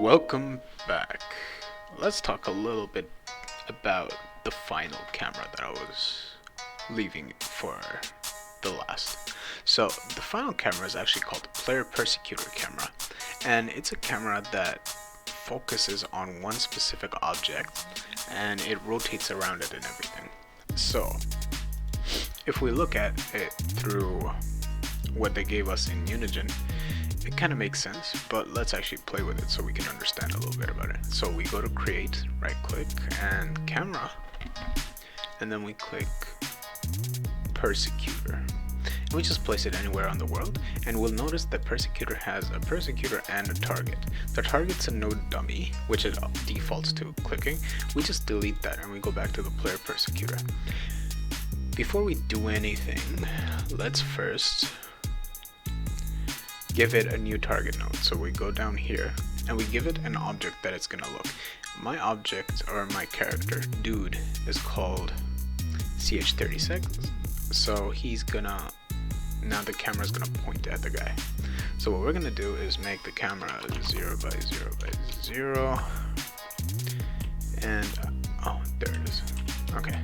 Welcome back. Let's talk a little bit about the final camera that I was leaving for the last. So the final camera is actually called the Player Persecutor camera, and it's a camera that focuses on one specific object and it rotates around it and everything. So if we look at it through what they gave us in Unigine, it kind of makes sense, but let's actually play with it so we can understand a little bit about it. So we go to create, right click, and camera, and then we click Persecutor. And we just place it anywhere on the world, and we'll notice that Persecutor has a Persecutor and a target. The target's a node dummy, which it defaults to clicking. We just delete that and we go back to the Player Persecutor. Before we do anything, let's first give it a new target node. So we go down here and we give it an object that it's gonna look. My object, or my character, dude, is called ch36. So he's gonna, now the camera's gonna point at the guy. So what we're gonna do is make the camera 0 by 0 by 0. And, oh, there it is. Okay.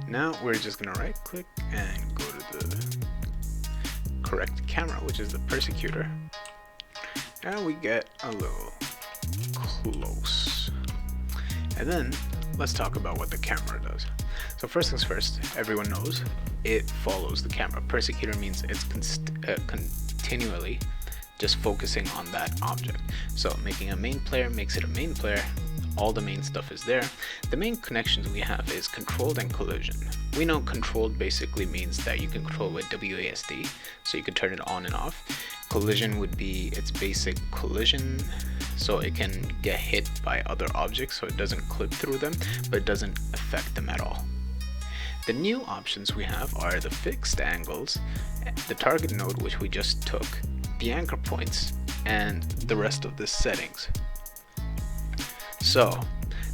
Now we're just gonna right click and go to the correct camera, which is the Persecutor, and we get a little close. And then let's talk about what the camera does. So first things first, everyone knows it follows the camera. Persecutor means it's continually just focusing on that object. So making a main player makes it a main player. All the main stuff is there. The main connections we have is controlled and collision. We know controlled basically means that you can control with WASD, so you can turn it on and off. Collision would be its basic collision, so it can get hit by other objects, so it doesn't clip through them, but it doesn't affect them at all. The new options we have are the fixed angles, the target node, which we just took, the anchor points, and the rest of the settings. So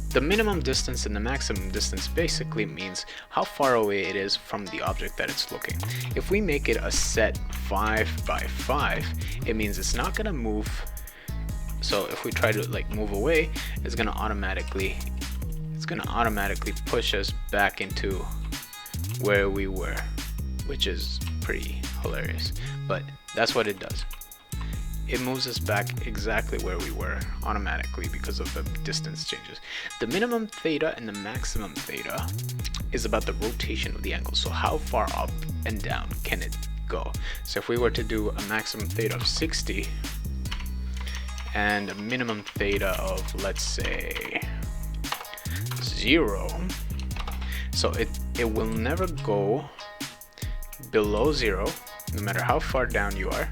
the minimum distance and the maximum distance basically means how far away it is from the object that it's looking. If we make it a set 5 by 5, it means it's not gonna move. So if we try to like move away, it's gonna automatically push us back into where we were, which is pretty hilarious, but that's what it does. It moves us back exactly where we were automatically because of the distance changes. The minimum theta and the maximum theta is about the rotation of the angle. So how far up and down can it go? So if we were to do a maximum theta of 60 and a minimum theta of, let's say, 0, so it will never go below 0 no matter how far down you are.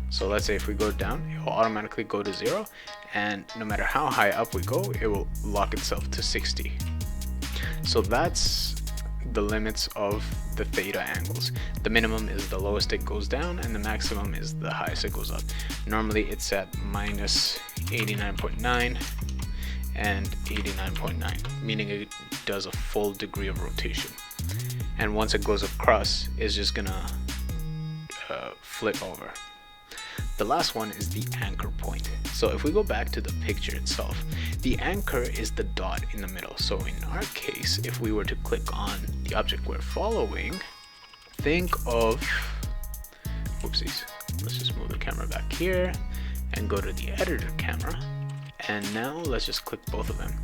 So let's say if we go down, it will automatically go to 0, and no matter how high up we go, it will lock itself to 60. So that's the limits of the theta angles. The minimum is the lowest it goes down, and the maximum is the highest it goes up. Normally it's at minus 89.9 and 89.9, meaning it does a full degree of rotation. And once it goes across, it's just gonna flip over. The last one is the anchor point. So if we go back to the picture itself, the anchor is the dot in the middle. So in our case, if we were to click on the object we're following, think of, whoopsies, let's just move the camera back here and go to the editor camera. And now let's just click both of them.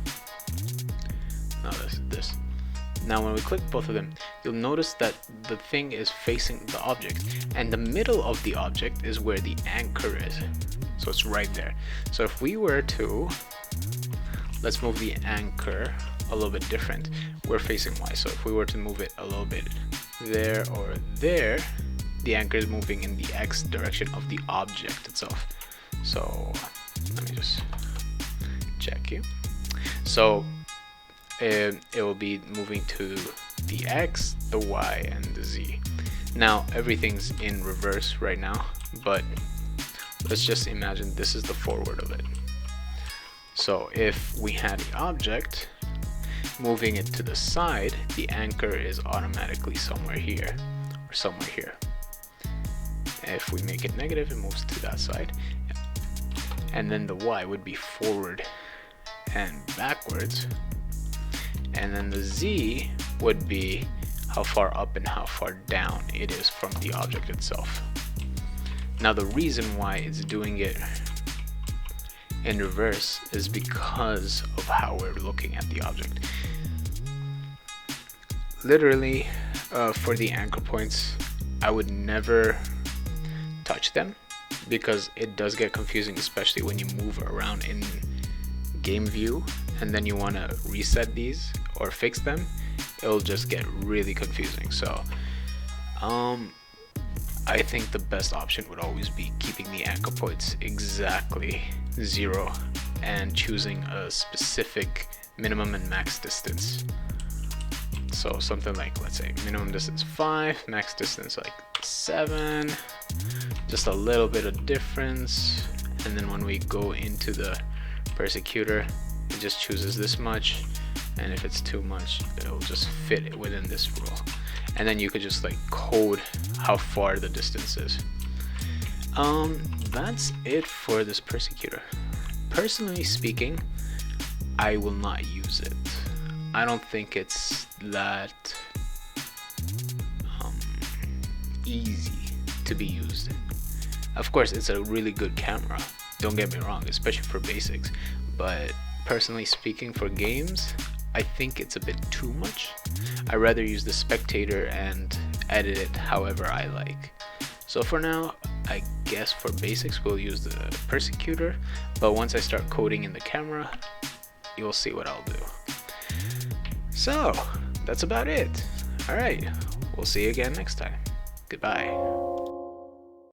Now this. Now when we click both of them, you'll notice that the thing is facing the object, and the middle of the object is where the anchor is. So it's right there. So if we were to, let's move the anchor a little bit different, we're facing Y. So if we were to move it a little bit there or there, the anchor is moving in the X direction of the object itself. So let me just check here. So it will be moving to the X, the Y, and the Z. Now everything's in reverse right now, but let's just imagine this is the forward of it. So if we had the object moving it to the side, the anchor is automatically somewhere here or somewhere here. If we make it negative, it moves to that side. and then the Y would be forward and backwards, and then the Z would be how far up and how far down it is from the object itself. Now the reason why it's doing it in reverse is because of how we're looking at the object. Literally, for the anchor points, I would never touch them because it does get confusing, especially when you move around in game view and then you want to reset these or fix them. It'll just get really confusing. So I think the best option would always be keeping the anchor points exactly 0 and choosing a specific minimum and max distance. So something like, let's say minimum distance 5, max distance like 7, just a little bit of difference. And then when we go into the Persecutor, it just chooses this much, and if it's too much, it'll just fit it within this rule. And then you could just like code how far the distance is. That's it for this Persecutor. Personally speaking, I will not use it. I don't think it's that easy to be used. Of course, it's a really good camera, don't get me wrong, especially for basics, but personally speaking, for games, I think it's a bit too much. I'd rather use the spectator and edit it however I like. So for now, I guess for basics we'll use the Persecutor, but once I start coding in the camera, you'll see what I'll do. So that's about it. Alright, we'll see you again next time. Goodbye.